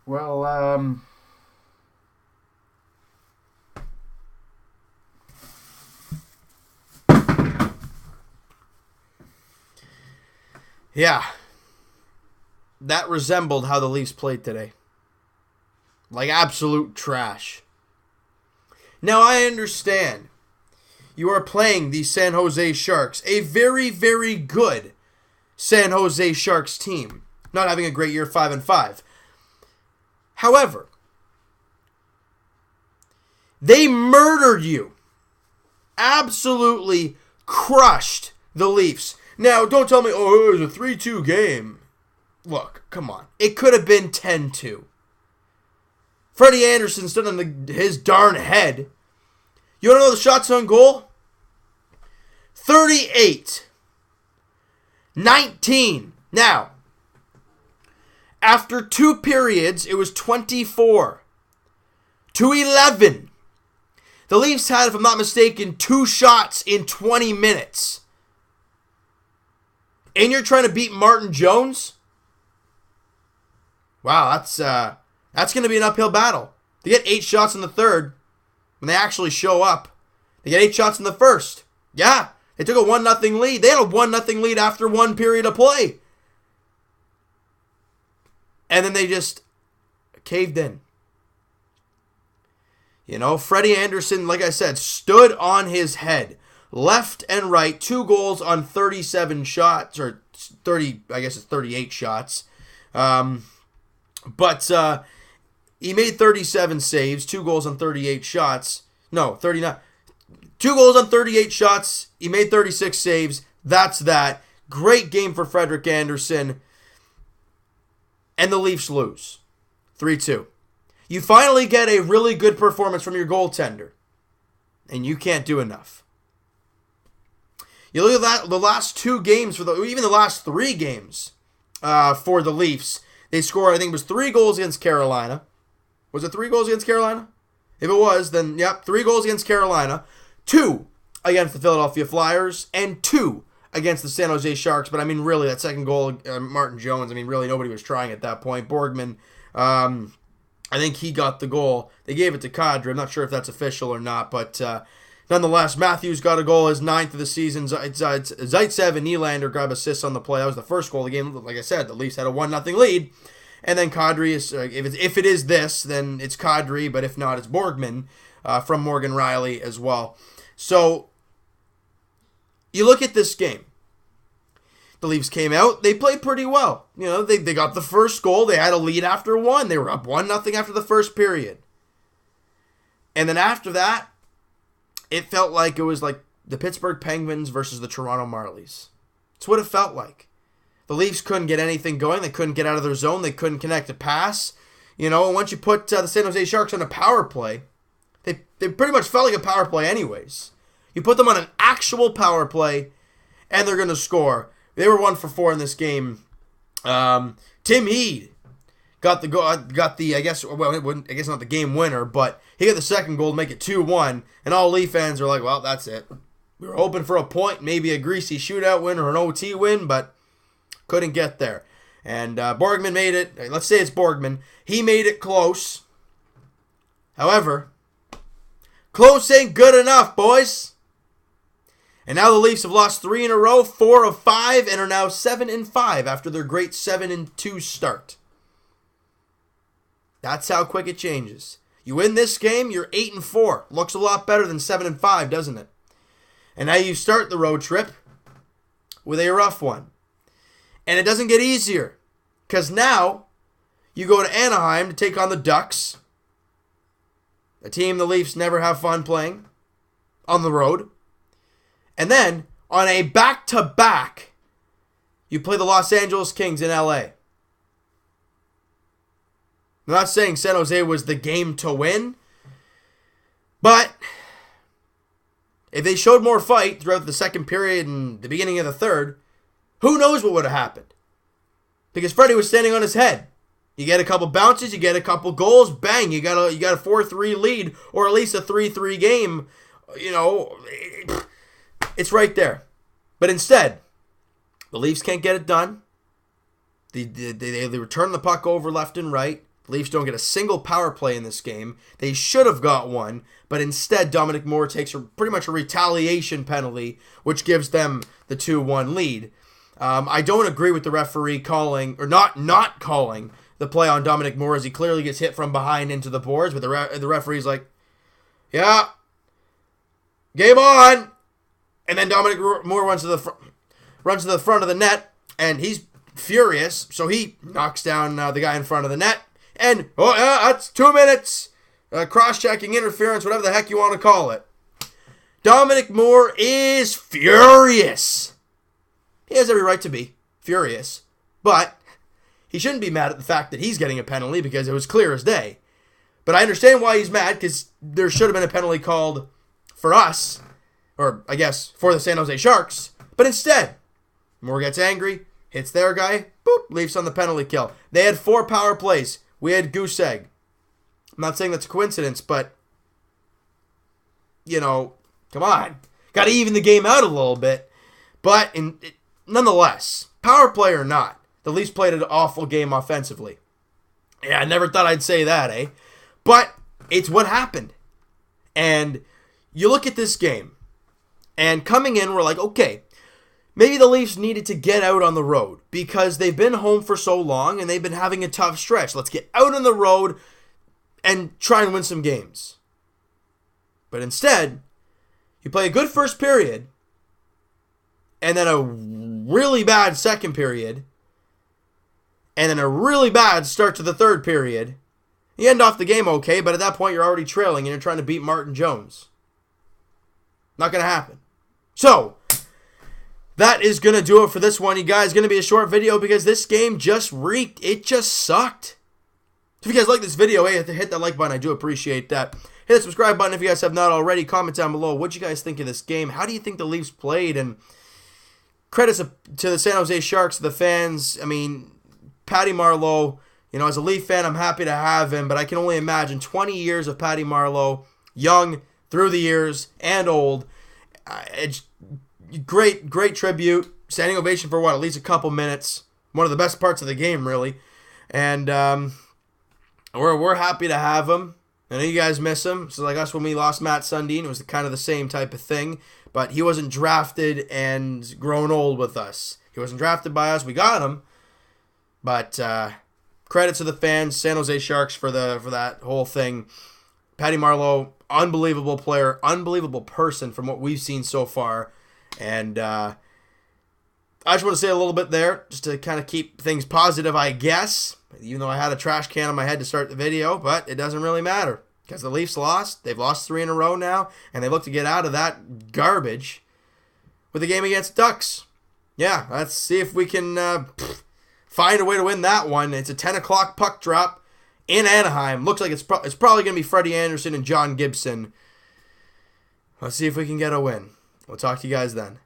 Well, Yeah, that resembled how the Leafs played today. Like absolute trash. Now I understand you are playing the San Jose Sharks, a very, very good San Jose Sharks team, not having a great year 5-5. However, they murdered you. Absolutely crushed the Leafs. Now, don't tell me, oh, it was a 3-2 game. Look, come on. It could have been 10-2. Freddie Anderson stood on his darn head. You want to know the shots on goal? 38. 19. Now, after 2 periods, it was 24 to 11. The Leafs had, if I'm not mistaken, 2 shots in 20 minutes. And you're trying to beat Martin Jones? Wow, that's going to be an uphill battle. They get 8 shots in the third when they actually show up. They get 8 shots in the first. Yeah, they took a 1-0 lead. They had a 1-0 lead after 1 period of play. And then they just caved in. You know, Freddie Anderson, like I said, stood on his head. Left and right, 2 goals on 37 shots, or 30, I guess it's 38 shots. But he made 37 saves, 2 goals on 38 shots. No, 39. 2 goals on 38 shots. He made 36 saves. That's that. Great game for Frederik Andersen. And the Leafs lose. 3-2. You finally get a really good performance from your goaltender. And you can't do enough. You look at the last 2 games, even the last 3 games for the Leafs. They scored, I think it was 3 goals against Carolina. Was it 3 goals against Carolina? If it was, then, yep, 3 goals against Carolina. 2 against the Philadelphia Flyers. And 2 against the San Jose Sharks. But, I mean, really, that second goal, Martin Jones, I mean, really, nobody was trying at that point. Borgman, I think he got the goal. They gave it to Kadri. I'm not sure if that's official or not, but nonetheless, Matthews got a goal, his 9th of the season. Zaitsev and Nylander grab assists on the play. That was the first goal of the game. Like I said, the Leafs had a 1-0 lead. And then Kadri, if it is this, then it's Kadri, but if not, it's Borgman from Morgan Riley as well. So, you look at this game. The Leafs came out. They played pretty well. You know, they got the first goal. They had a lead after 1. They were up 1-0 after the first period. And then after that, it felt like it was like the Pittsburgh Penguins versus the Toronto Marlies. It's what it felt like. The Leafs couldn't get anything going. They couldn't get out of their zone. They couldn't connect a pass. You know, and once you put the San Jose Sharks on a power play, they pretty much felt like a power play anyways. You put them on an actual power play, and they're going to score. They were 1 for 4 in this game. Tim Heed got the I guess not the game winner, but he got the second goal to make it 2-1, and all Leaf fans are like, well, that's it. We were hoping for a point, maybe a greasy shootout win or an OT win, but couldn't get there. And Borgman made it. Let's say it's Borgman. He made it close. However, close ain't good enough, boys. And now the Leafs have lost 3 in a row, 4 of 5, and are now 7-5 after their great 7-2 start. That's how quick it changes. You win this game, you're 8-4. Looks a lot better than 7-5, doesn't it? And now you start the road trip with a rough one. And it doesn't get easier, because now you go to Anaheim to take on the Ducks, a team the Leafs never have fun playing on the road. And then, on a back-to-back, you play the Los Angeles Kings in LA. I'm not saying San Jose was the game to win, but if they showed more fight throughout the second period and the beginning of the third, who knows what would have happened? Because Freddie was standing on his head. You get a couple bounces, you get a couple goals, bang, you got a 4-3 lead, or at least a 3-3 game. You know, it's right there. But instead, the Leafs can't get it done. They return the puck over left and right. The Leafs don't get a single power play in this game. They should have got one, but instead Dominic Moore takes pretty much a retaliation penalty, which gives them the 2-1 lead. I don't agree with the referee calling, or not calling, the play on Dominic Moore as he clearly gets hit from behind into the boards, but the referee's like, yeah, game on! And then Dominic Moore runs to the front of the net, and he's furious, so he knocks down the guy in front of the net. And, that's 2 minutes. Cross-checking, interference, whatever the heck you want to call it. Dominic Moore is furious. He has every right to be furious. But he shouldn't be mad at the fact that he's getting a penalty because it was clear as day. But I understand why he's mad, because there should have been a penalty called for us. Or, I guess, for the San Jose Sharks. But instead, Moore gets angry, hits their guy, boop, Leafs on the penalty kill. They had 4 power plays. We had goose egg. I'm not saying that's a coincidence, but, come on. Got to even the game out a little bit. But, nonetheless, power play or not, the Leafs played an awful game offensively. Yeah, I never thought I'd say that, eh? But it's what happened. And you look at this game, and coming in, we're like, okay, maybe the Leafs needed to get out on the road because they've been home for so long and they've been having a tough stretch. Let's get out on the road and try and win some games. But instead, you play a good first period and then a really bad second period and then a really bad start to the third period. You end off the game okay, but at that point you're already trailing and you're trying to beat Martin Jones. Not going to happen. So, that is going to do it for this one, you guys. It's going to be a short video because this game just reeked. It just sucked. If you guys like this video, hey, hit that like button. I do appreciate that. Hit the subscribe button if you guys have not already. Comment down below what you guys think of this game. How do you think the Leafs played? And credits to the San Jose Sharks, the fans. I mean, Patty Marleau, as a Leaf fan, I'm happy to have him. But I can only imagine 20 years of Patty Marleau, young, through the years, and old. It's great tribute. Standing ovation for at least a couple minutes. One of the best parts of the game, really. And we're happy to have him. I know you guys miss him. So like us when we lost Matt Sundin, it was kind of the same type of thing. But he wasn't drafted and grown old with us. He wasn't drafted by us. We got him. But credit to the fans, San Jose Sharks for that whole thing. Patty Marleau, unbelievable player, unbelievable person from what we've seen so far. And I just want to say a little bit there, just to kind of keep things positive, I guess. Even though I had a trash can on my head to start the video, but it doesn't really matter. Because the Leafs lost. They've lost 3 in a row now, and they look to get out of that garbage with the game against Ducks. Yeah, let's see if we can find a way to win that one. It's a 10 o'clock puck drop in Anaheim. Looks like it's probably going to be Freddie Anderson and John Gibson. Let's see if we can get a win. We'll talk to you guys then.